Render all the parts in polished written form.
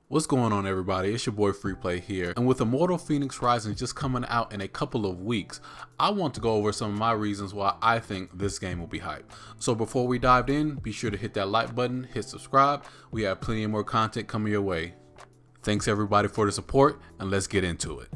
What's going on, everybody? It's your boy Freeplay here, and with Immortals Fenyx Rising just coming out in a couple of weeks, I want to go over some of my reasons why I think this game will be hype. So before we dive in, be sure to hit that like button, hit subscribe. We have plenty more content coming your way. Thanks everybody for the support, and let's get into it.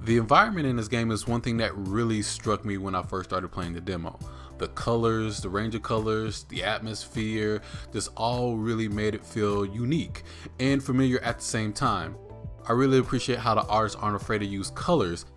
The environment in this game is one thing that really struck me when I first started playing the demo. The colors, the range of colors, the atmosphere, this all really made it feel unique and familiar at the same time. I really appreciate how the artists aren't afraid to use colors,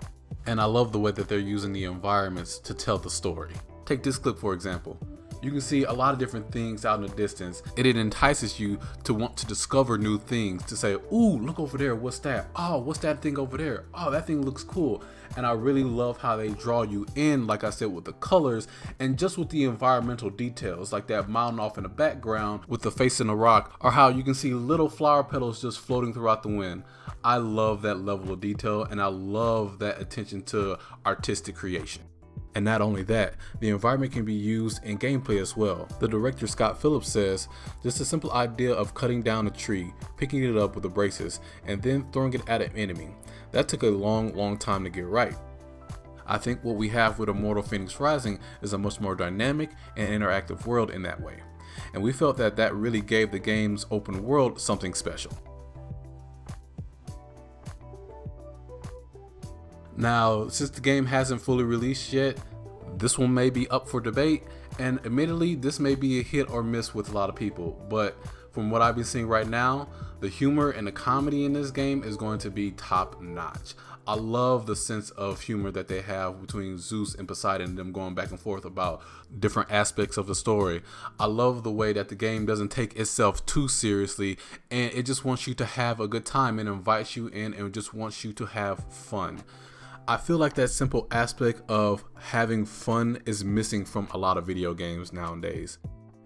and I love the way that they're using the environments to tell the story. Take this clip for example. You can see a lot of different things out in the distance, and it entices you to want to discover new things, to say, ooh, look over there, what's that? Oh, what's that thing over there? Oh, that thing looks cool. And I really love how they draw you in, like I said, with the colors and just with the environmental details, like that mountain off in the background with the face in the rock, or how you can see little flower petals just floating throughout the wind. I love that level of detail, and I love that attention to artistic creation. And not only that, the environment can be used in gameplay as well. The director Scott Phillips says, just a simple idea of cutting down a tree, picking it up with the braces, and then throwing it at an enemy. That took a long time to get right. I think what we have with Immortals Fenyx Rising is a much more dynamic and interactive world in that way. And we felt that that really gave the game's open world something special. Now, since the game hasn't fully released yet, this one may be up for debate, and admittedly, this may be a hit or miss with a lot of people, but from what I've been seeing right now, the humor and the comedy in this game is going to be top notch. I love the sense of humor that they have between Zeus and Poseidon and them going back and forth about different aspects of the story. I love the way that the game doesn't take itself too seriously, and it just wants you to have a good time and invites you in and just wants you to have fun. I feel like that simple aspect of having fun is missing from a lot of video games nowadays.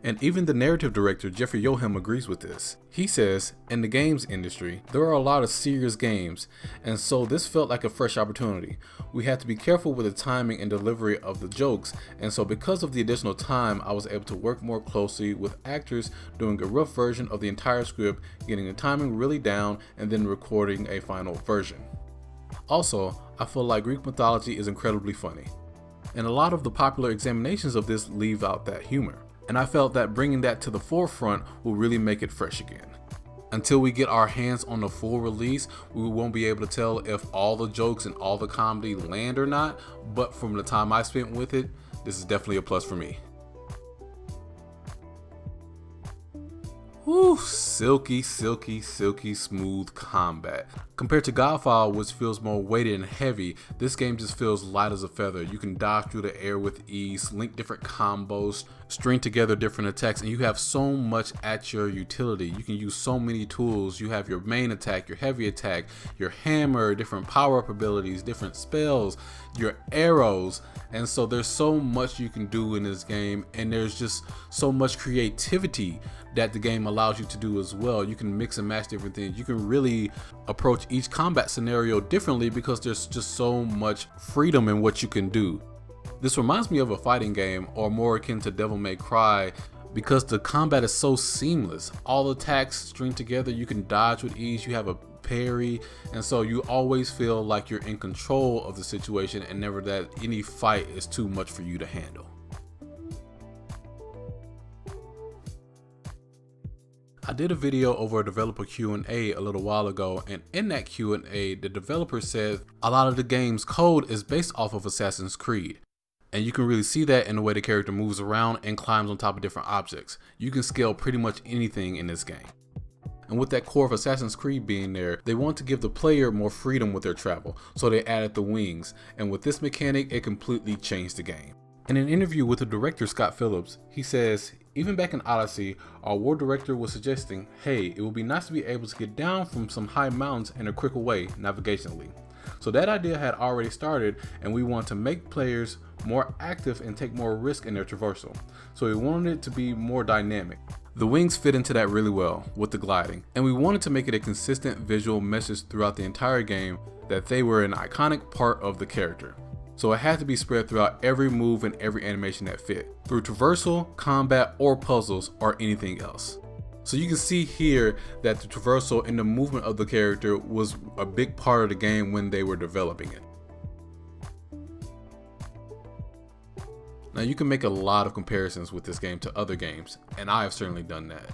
And even the narrative director Jeffrey Yoham agrees with this. He says, in the games industry, there are a lot of serious games, and so this felt like a fresh opportunity. We had to be careful with the timing and delivery of the jokes, and so because of the additional time, I was able to work more closely with actors doing a rough version of the entire script, getting the timing really down, and then recording a final version. Also, I feel like Greek mythology is incredibly funny, and a lot of the popular examinations of this leave out that humor, and I felt that bringing that to the forefront will really make it fresh again. Until we get our hands on the full release, we won't be able to tell if all the jokes and all the comedy land or not, but from the time I spent with it, this is definitely a plus for me. Woo, silky smooth combat. Compared to Godfall, which feels more weighted and heavy, this game just feels light as a feather. You can dodge through the air with ease, link different combos, string together different attacks, and you have so much at your utility. You can use so many tools. You have your main attack, your heavy attack, your hammer, different power-up abilities, different spells, your arrows, and so there's so much you can do in this game, and there's just so much creativity that the game allows you to do as well. You can mix and match different things. You can really approach each combat scenario differently because there's just so much freedom in what you can do. This reminds me of a fighting game, or more akin to Devil May Cry, because the combat is so seamless. All attacks string together, you can dodge with ease, you have a parry, and so you always feel like you're in control of the situation and never that any fight is too much for you to handle. I did a video over a developer Q&A a little while ago, and in that Q&A, the developer said a lot of the game's code is based off of Assassin's Creed. And you can really see that in the way the character moves around and climbs on top of different objects. You can scale pretty much anything in this game. And with that core of Assassin's Creed being there, they want to give the player more freedom with their travel, so they added the wings. And with this mechanic, it completely changed the game. In an interview with the director Scott Phillips, he says, even back in Odyssey, our war director was suggesting, hey, it would be nice to be able to get down from some high mountains in a quicker way navigationally. So that idea had already started, and we want to make players more active and take more risk in their traversal. So we wanted it to be more dynamic. The wings fit into that really well with the gliding, and we wanted to make it a consistent visual message throughout the entire game that they were an iconic part of the character. So it had to be spread throughout every move and every animation that fit, through traversal, combat, or puzzles, or anything else. So you can see here that the traversal and the movement of the character was a big part of the game when they were developing it. Now you can make a lot of comparisons with this game to other games, and I have certainly done that.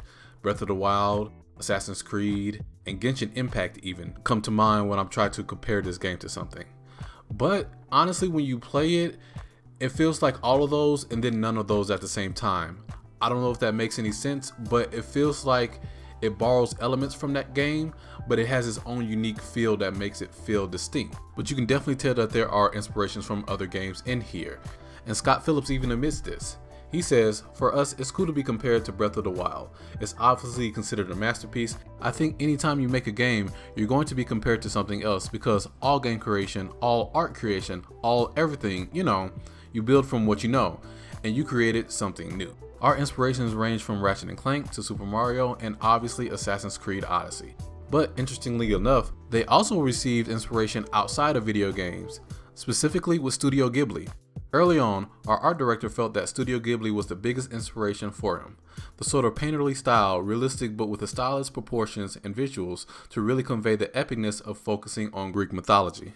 Breath of the Wild, Assassin's Creed, and Genshin Impact even come to mind when I'm trying to compare this game to something. But honestly, when you play it, it feels like all of those and then none of those at the same time. I don't know if that makes any sense, but it feels like it borrows elements from that game, but it has its own unique feel that makes it feel distinct. But you can definitely tell that there are inspirations from other games in here. And Scott Phillips even admits this. He says, "For us, it's cool to be compared to Breath of the Wild. It's obviously considered a masterpiece. I think anytime you make a game, you're going to be compared to something else because all game creation, all art creation, all everything, you build from what you know, and you created something new." Our inspirations range from Ratchet & Clank to Super Mario and obviously Assassin's Creed Odyssey. But interestingly enough, they also received inspiration outside of video games, specifically with Studio Ghibli. Early on, our art director felt that Studio Ghibli was the biggest inspiration for him. The sort of painterly style, realistic but with the stylish proportions and visuals to really convey the epicness of focusing on Greek mythology.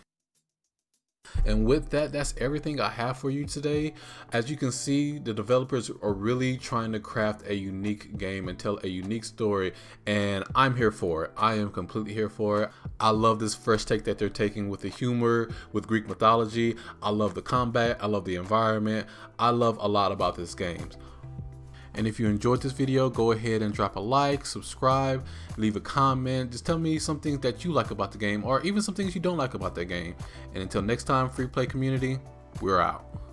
And with that, that's everything I have for you today. As you can see, the developers are really trying to craft a unique game and tell a unique story, and I'm here for it. I am completely here for it. I love this fresh take that they're taking with the humor, with Greek mythology. I love the combat. I love the environment. I love a lot about this game. And if you enjoyed this video, go ahead and drop a like, subscribe, leave a comment. Just tell me some things that you like about the game or even some things you don't like about that game. And until next time, Free Play community, we're out.